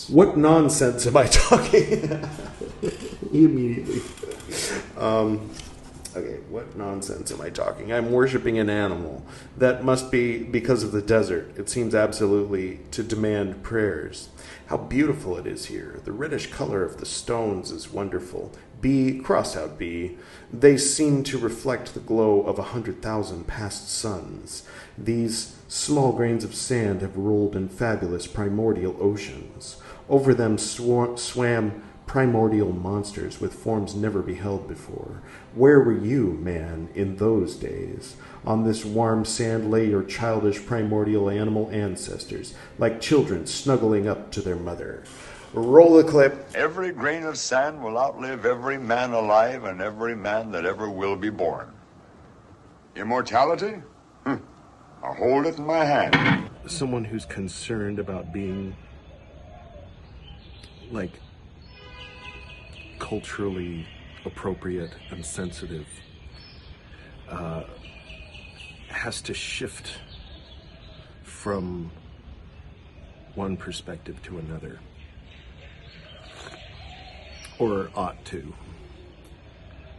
What nonsense am I talking? Immediately. Okay, what nonsense am I talking? I'm worshiping an animal. That must be because of the desert. It seems absolutely to demand prayers. How beautiful it is here. The reddish color of the stones is wonderful. B, cross out B. They seem to reflect the glow of 100,000 past suns. These small grains of sand have rolled in fabulous primordial oceans. Over them swam primordial monsters with forms never beheld before. Where were you, man, in those days? On this warm sand lay your childish primordial animal ancestors, like children snuggling up to their mother. Roll the clip. Every grain of sand will outlive every man alive and every man that ever will be born. Immortality? I'll hold it in my hand. Someone who's concerned about being, like, culturally appropriate and sensitive has to shift from one perspective to another, or ought to.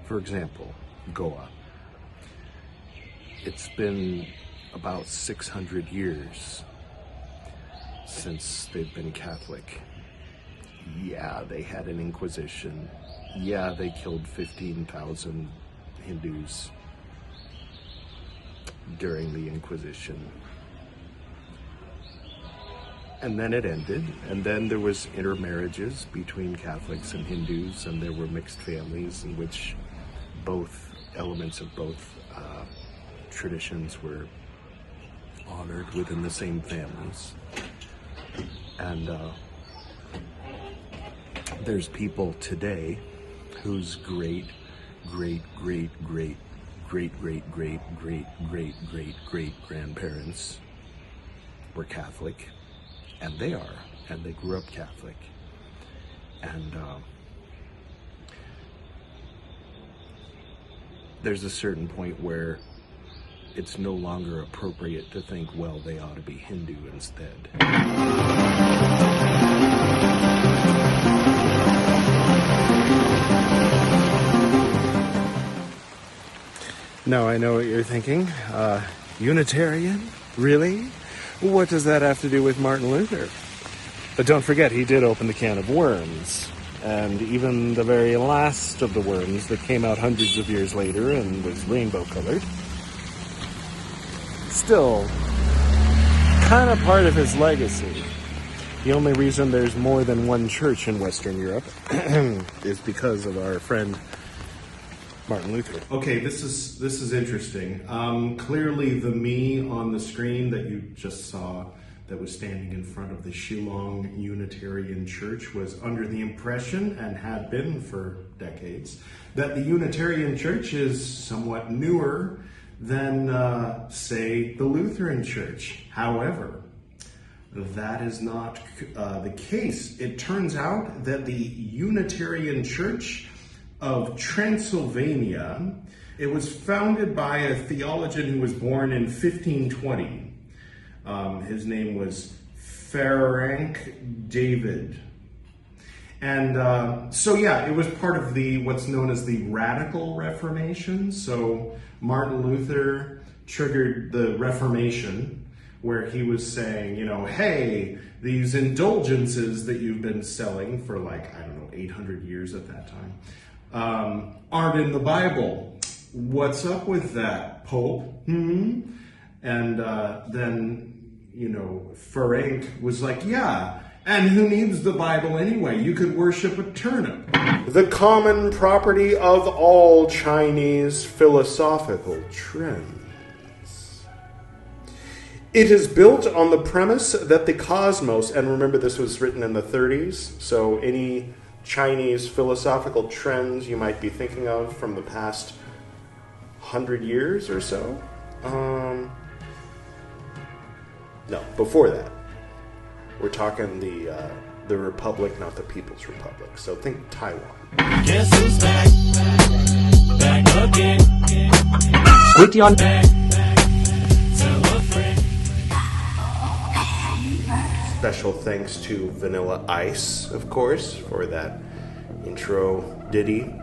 For example, Goa. It's been about 600 years since they've been Catholic. Yeah, they had an inquisition. Yeah, they killed 15,000 Hindus during the Inquisition. And then it ended, and then there was intermarriages between Catholics and Hindus, and there were mixed families in which both elements of both traditions were honored within the same families. And there's people today whose great grandparents were Catholic, and they grew up Catholic. And there's a certain point where it's no longer appropriate to think, well, they ought to be Hindu instead. Now I know what you're thinking. Unitarian? Really? What does that have to do with Martin Luther? But don't forget, he did open the can of worms. And even the very last of the worms that came out hundreds of years later and was rainbow-colored, still kind of part of his legacy. The only reason there's more than one church in Western Europe is because of our friend Martin Luther. Okay, this is interesting. Clearly the me on the screen that you just saw that was standing in front of the Shillong Unitarian Church was under the impression, and had been for decades, that the Unitarian Church is somewhat newer than, say, the Lutheran Church. However, that is not the case. It turns out that the Unitarian Church of Transylvania, it was founded by a theologian who was born in 1520. His name was Ferenc David. And so yeah, it was part of the what's known as the Radical Reformation. So Martin Luther triggered the Reformation, where he was saying, you know, hey, these indulgences that you've been selling for 800 years at that time, aren't in the Bible. What's up with that, Pope? And then, Ferenc was like, yeah, and who needs the Bible anyway? You could worship a turnip. The common property of all Chinese philosophical trends. It is built on the premise that the cosmos, and remember this was written in the 30s, so any Chinese philosophical trends you might be thinking of from the past 100 years or so. No, before that. We're talking the Republic, not the People's Republic. So think Taiwan. Guess who's back? Back again. Gwydion. Tell a friend. Special thanks to Vanilla Ice, of course, for that intro ditty.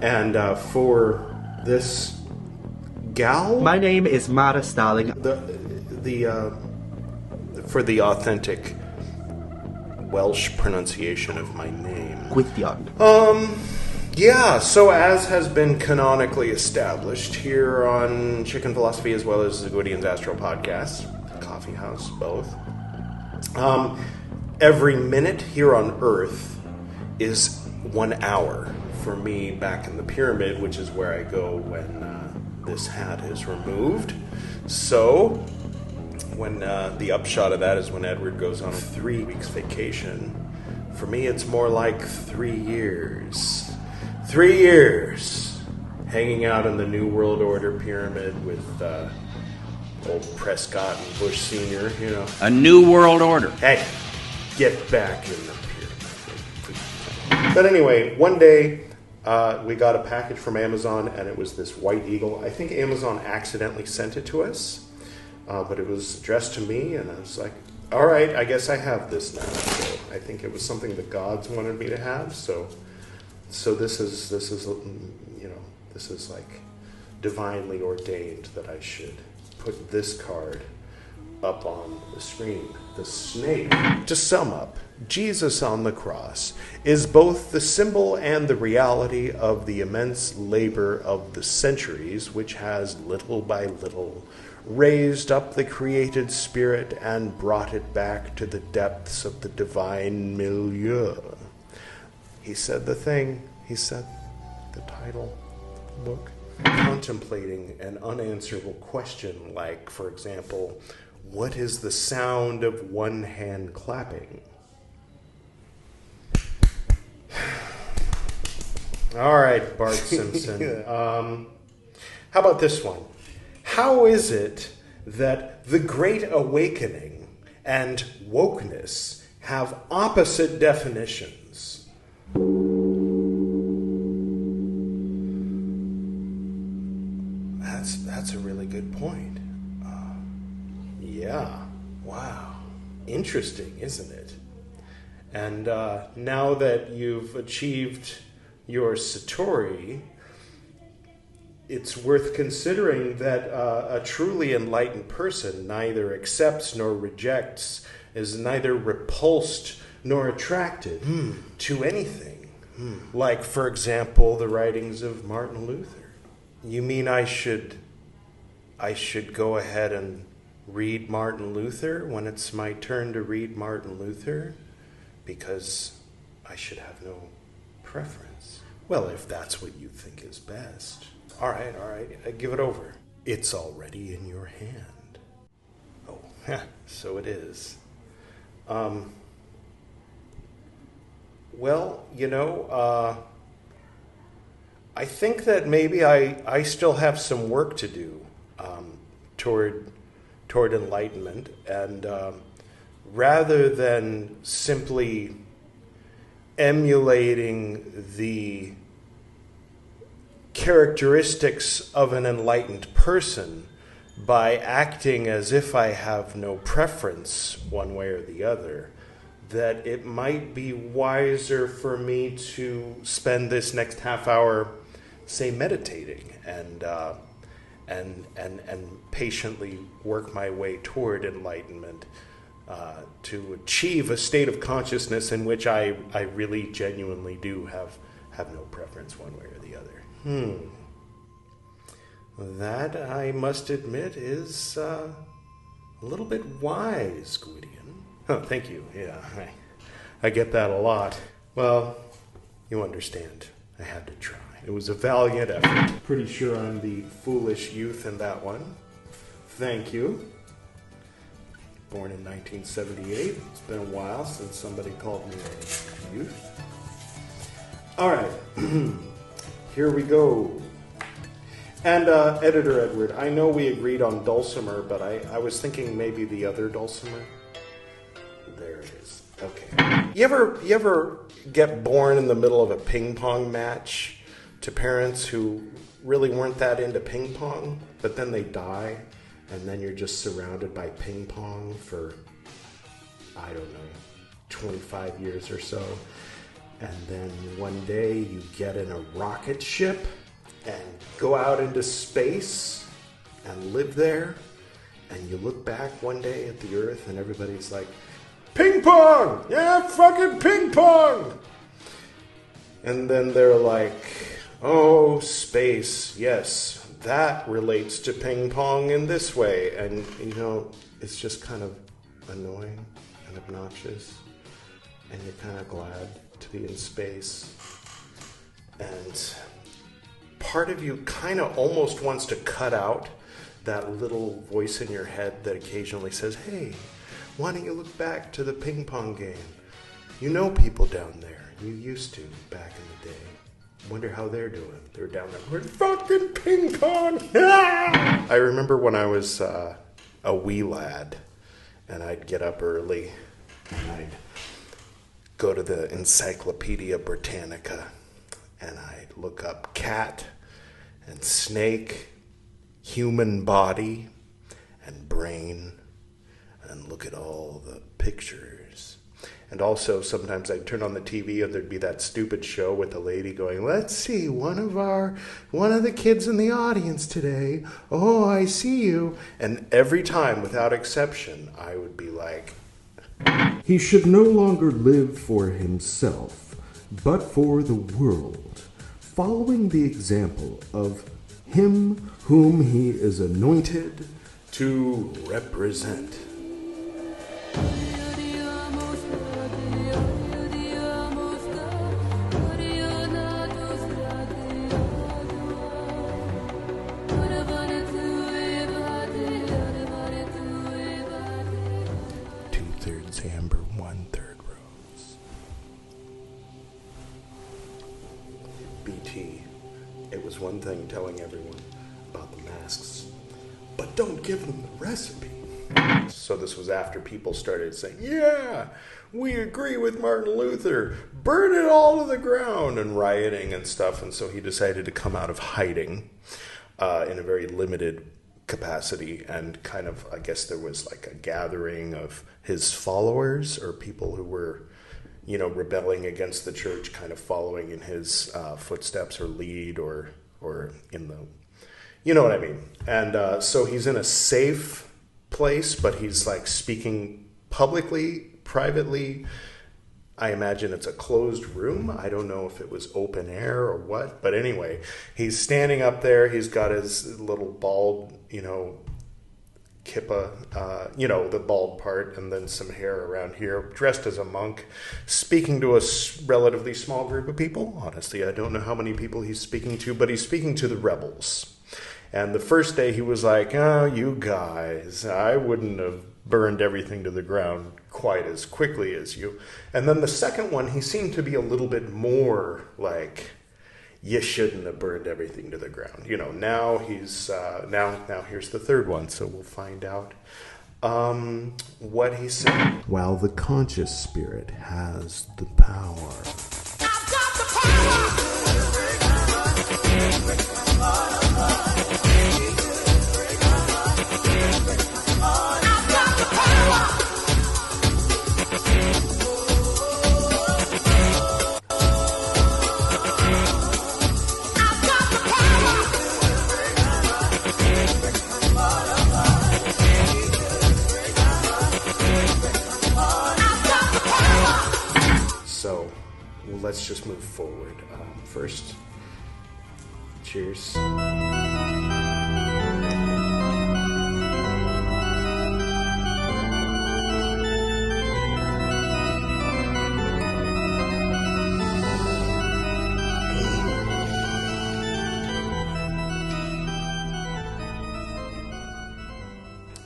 And for this gal... My name is Mara Starling. For the authentic Welsh pronunciation of my name. Gwydion. Yeah, so as has been canonically established here on Chicken Philosophy as well as the Gwydion's Astro Podcast, Coffee House, both, every minute here on Earth is 1 hour for me back in the pyramid, which is where I go when this hat is removed. So, when the upshot of that is when Edward goes on a 3 weeks vacation. For me, it's more like 3 years. 3 years hanging out in the New World Order pyramid with old Prescott and Bush Sr., you know. A new world order. Hey, get back in the pyramid. But anyway, one day we got a package from Amazon, and it was this white eagle. I think Amazon accidentally sent it to us, but it was addressed to me, and I was like, all right, I guess I have this now. So I think it was something the gods wanted me to have, so this is like divinely ordained that I should put this card up on the screen. The snake. To sum up, Jesus on the cross is both the symbol and the reality of the immense labor of the centuries, which has little by little raised up the created spirit and brought it back to the depths of the divine milieu. He said the thing, he said the title of the book. Contemplating an unanswerable question like, for example, what is the sound of one hand clapping? All right, Bart Simpson. How about this one? How is it that the Great Awakening and wokeness have opposite definitions? That's a really good point. Yeah. Wow. Interesting, isn't it? And now that you've achieved your Satori, it's worth considering that a truly enlightened person neither accepts nor rejects, is neither repulsed nor attracted to anything. Like, for example, the writings of Martin Luther. You mean I should go ahead and read Martin Luther when it's my turn to read Martin Luther? Because I should have no preference. Well, if that's what you think is best. All right, give it over. It's already in your hand. Oh, so it is. Well, I think that maybe I still have some work to do toward enlightenment, and rather than simply emulating the characteristics of an enlightened person by acting as if I have no preference one way or the other, that it might be wiser for me to spend this next half hour, say, meditating and patiently work my way toward enlightenment, to achieve a state of consciousness in which I really genuinely do have no preference one way or the other. That, I must admit, is a little bit wise, Gwydion. Oh, thank you. Yeah, I get that a lot. Well, you understand. I had to try. It was a valiant effort. Pretty sure I'm the foolish youth in that one. Thank you. Born in 1978. It's been a while since somebody called me a youth. All right. Here we go. And Editor Edward, I know we agreed on dulcimer, but I was thinking maybe the other dulcimer. There it is. Okay. You ever get born in the middle of a ping pong match to parents who really weren't that into ping pong, but then they die, and then you're just surrounded by ping pong for I don't know, 25 years or so. And then one day you get in a rocket ship and go out into space and live there. And you look back one day at the Earth and everybody's like, ping pong! Yeah, fucking ping pong! And then they're like, oh, space, yes, that relates to ping pong in this way. And, you know, it's just kind of annoying and obnoxious. And you're kind of glad to be in space. And part of you kind of almost wants to cut out that little voice in your head that occasionally says, hey, why don't you look back to the ping pong game? You know people down there. You used to back in the day. Wonder how they're doing. They're down there. We're fucking ping pong. I remember when I was a wee lad, and I'd get up early, and I'd go to the Encyclopedia Britannica, and I'd look up cat and snake, human body and brain, and look at all the pictures. And also sometimes I'd turn on the TV and there'd be that stupid show with the lady going, let's see, one of the kids in the audience today. Oh, I see you. And every time, without exception, I would be like, he should no longer live for himself, but for the world, following the example of him whom he is anointed to represent. Amber, 1/3 rose. BT, it was one thing telling everyone about the masks, but don't give them the recipe. So this was after people started saying, yeah, we agree with Martin Luther, burn it all to the ground, and rioting and stuff. And so he decided to come out of hiding in a very limited capacity, and kind of, I guess there was like a gathering of his followers or people who were, you know, rebelling against the church, kind of following in his footsteps or lead or in the, you know what I mean. And so he's in a safe place, but he's like speaking publicly, privately. I imagine it's a closed room. I don't know if it was open air or what, but anyway, he's standing up there. He's got his little bald, you know, kippah, you know, the bald part, and then some hair around here, dressed as a monk, speaking to a relatively small group of people. Honestly, I don't know how many people he's speaking to, but he's speaking to the rebels. And the first day he was like, oh, you guys, I wouldn't have burned everything to the ground quite as quickly as you. And then the second one, he seemed to be a little bit more like, you shouldn't have burned everything to the ground. You know, now he's, now here's the third one, so we'll find out what he said. While the conscious spirit has the power. I've got the power! So, well, let's just move forward. First, cheers.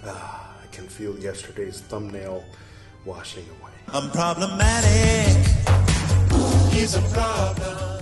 I can feel yesterday's thumbnail washing away. I'm problematic. He's a problem.